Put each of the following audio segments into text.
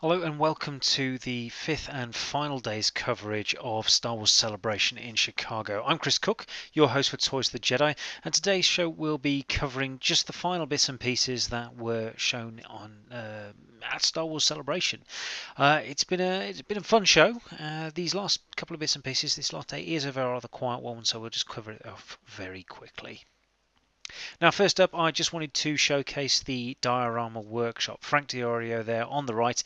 Hello and welcome to the fifth and final day's coverage of Star Wars Celebration in Chicago. I'm Chris Cook, your host for Toys of the Jedi, and today's show will be covering just the final bits and pieces that were shown on at Star Wars Celebration. It's been a fun show. These last couple of bits and pieces, this last day is a very rather quiet one, so we'll just cover it off very quickly. Now, first up, I just wanted to showcase the Diorama Workshop. Frank Diorio there on the right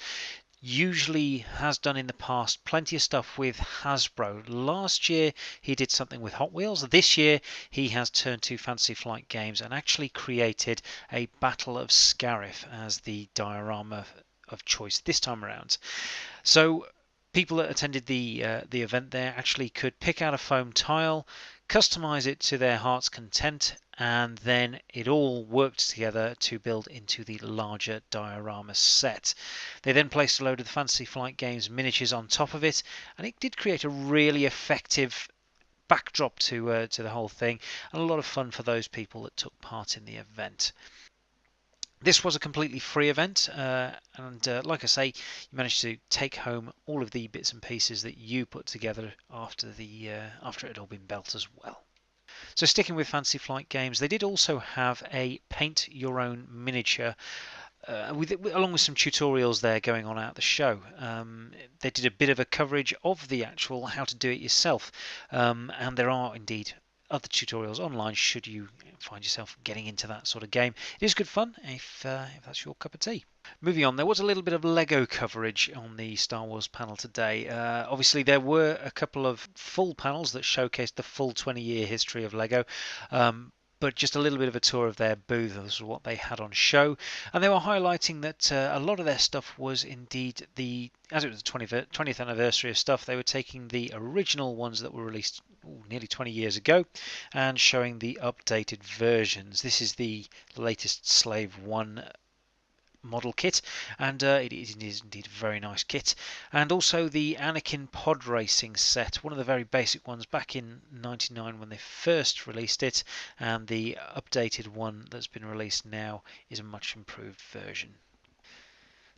usually has done in the past plenty of stuff with Hasbro. Last year he did something with Hot Wheels. This year he has turned to Fantasy Flight Games and actually created a Battle of Scarif as the diorama of choice this time around. So people that attended the event there actually could pick out a foam tile, customize it to their heart's content, and then it all worked together to build into the larger diorama set. They then placed a load of the Fantasy Flight Games miniatures on top of it, and it did create a really effective backdrop to the whole thing, and a lot of fun for those people that took part in the event. This was a completely free event, and like I say, you managed to take home all of the bits and pieces that you put together after it had all been built as well. So sticking with Fantasy Flight Games, they did also have a paint your own miniature along with some tutorials there going on at the show. They did a bit of a coverage of the actual how to do it yourself, and there are indeed other tutorials online should you find yourself getting into that sort of game. It is good fun if that's your cup of tea. Moving on, there was a little bit of Lego coverage on the Star Wars panel today. Obviously, there were a couple of full panels that showcased the full 20-year history of Lego. But just a little bit of a tour of their booth as what they had on show, and they were highlighting that a lot of their stuff was indeed as it was the 20th anniversary of stuff, they were taking the original ones that were released nearly 20 years ago and showing the updated versions. This is the latest Slave 1 model kit, and it is indeed a very nice kit. And also the Anakin pod racing set, one of the very basic ones back in '99 when they first released it, and the updated one that's been released now is a much improved version.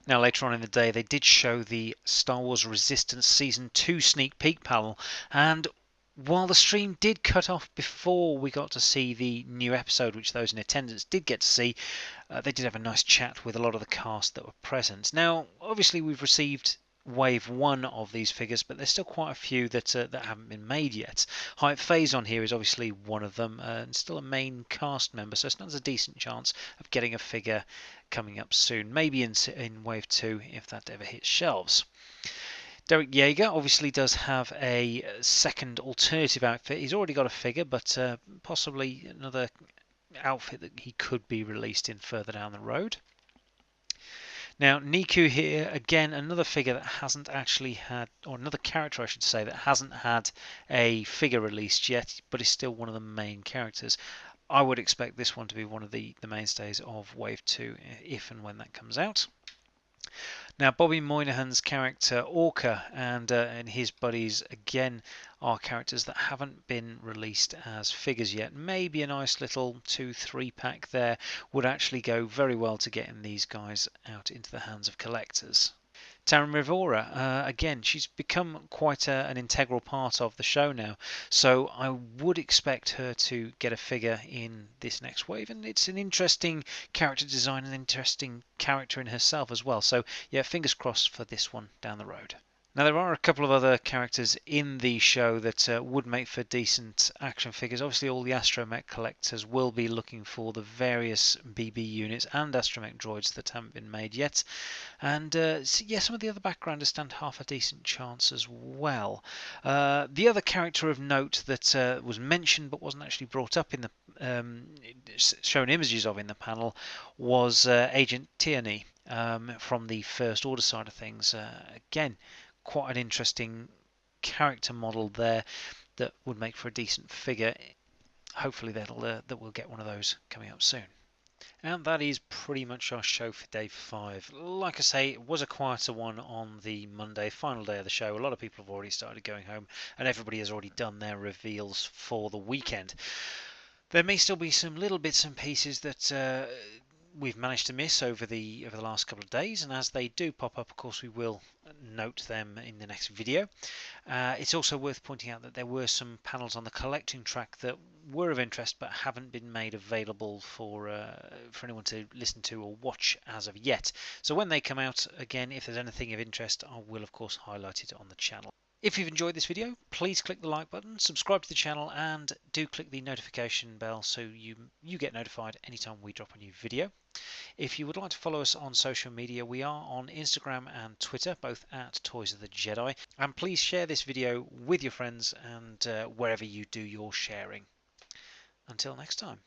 Now, later on in the day, they did show the Star Wars Resistance Season 2 sneak peek panel, and while the stream did cut off before we got to see the new episode, which those in attendance did get to see, they did have a nice chat with a lot of the cast that were present. Now, obviously, we've received wave 1 of these figures, but there's still quite a few that haven't been made yet. Hype Phazon here is obviously one of them, and still a main cast member, so it stands a decent chance of getting a figure coming up soon, maybe in wave 2 if that ever hits shelves. Derek Yeager obviously does have a second alternative outfit. He's already got a figure, but possibly another outfit that he could be released in further down the road. Now, Niku here, again, another figure that hasn't actually had, or another character I should say, that hasn't had a figure released yet, but is still one of the main characters. I would expect this one to be one of the mainstays of Wave 2 if and when that comes out. Now, Bobby Moynihan's character Orca and his buddies again are characters that haven't been released as figures yet. Maybe a nice little 2-3 pack there would actually go very well to getting these guys out into the hands of collectors. Taryn Rivora, again, she's become quite an integral part of the show now, so I would expect her to get a figure in this next wave, and it's an interesting character design, an interesting character in herself as well, so yeah, fingers crossed for this one down the road. Now, there are a couple of other characters in the show that would make for decent action figures. Obviously, all the astromech collectors will be looking for the various BB units and astromech droids that haven't been made yet. And yeah, some of the other backgrounders stand half a decent chance as well. The other character of note that was mentioned but wasn't actually brought up in the shown images of in the panel was Agent Tierney from the First Order side of things. Again, quite an interesting character model there that would make for a decent figure. Hopefully that we'll get one of those coming up soon. And that is pretty much our show for day 5. Like I say, it was a quieter one on the Monday, final day of the show. A lot of people have already started going home, and everybody has already done their reveals for the weekend. There may still be some little bits and pieces that we've managed to miss over the last couple of days, and as they do pop up, of course, we will note them in the next video. It's also worth pointing out that there were some panels on the collecting track that were of interest but haven't been made available for anyone to listen to or watch as of yet. So when they come out, again, if there's anything of interest, I will of course highlight it on the channel. If you've enjoyed this video, please click the like button, subscribe to the channel, and do click the notification bell so you get notified anytime we drop a new video. If you would like to follow us on social media, we are on Instagram and Twitter, both at Toys of the Jedi. And please share this video with your friends and wherever you do your sharing. Until next time.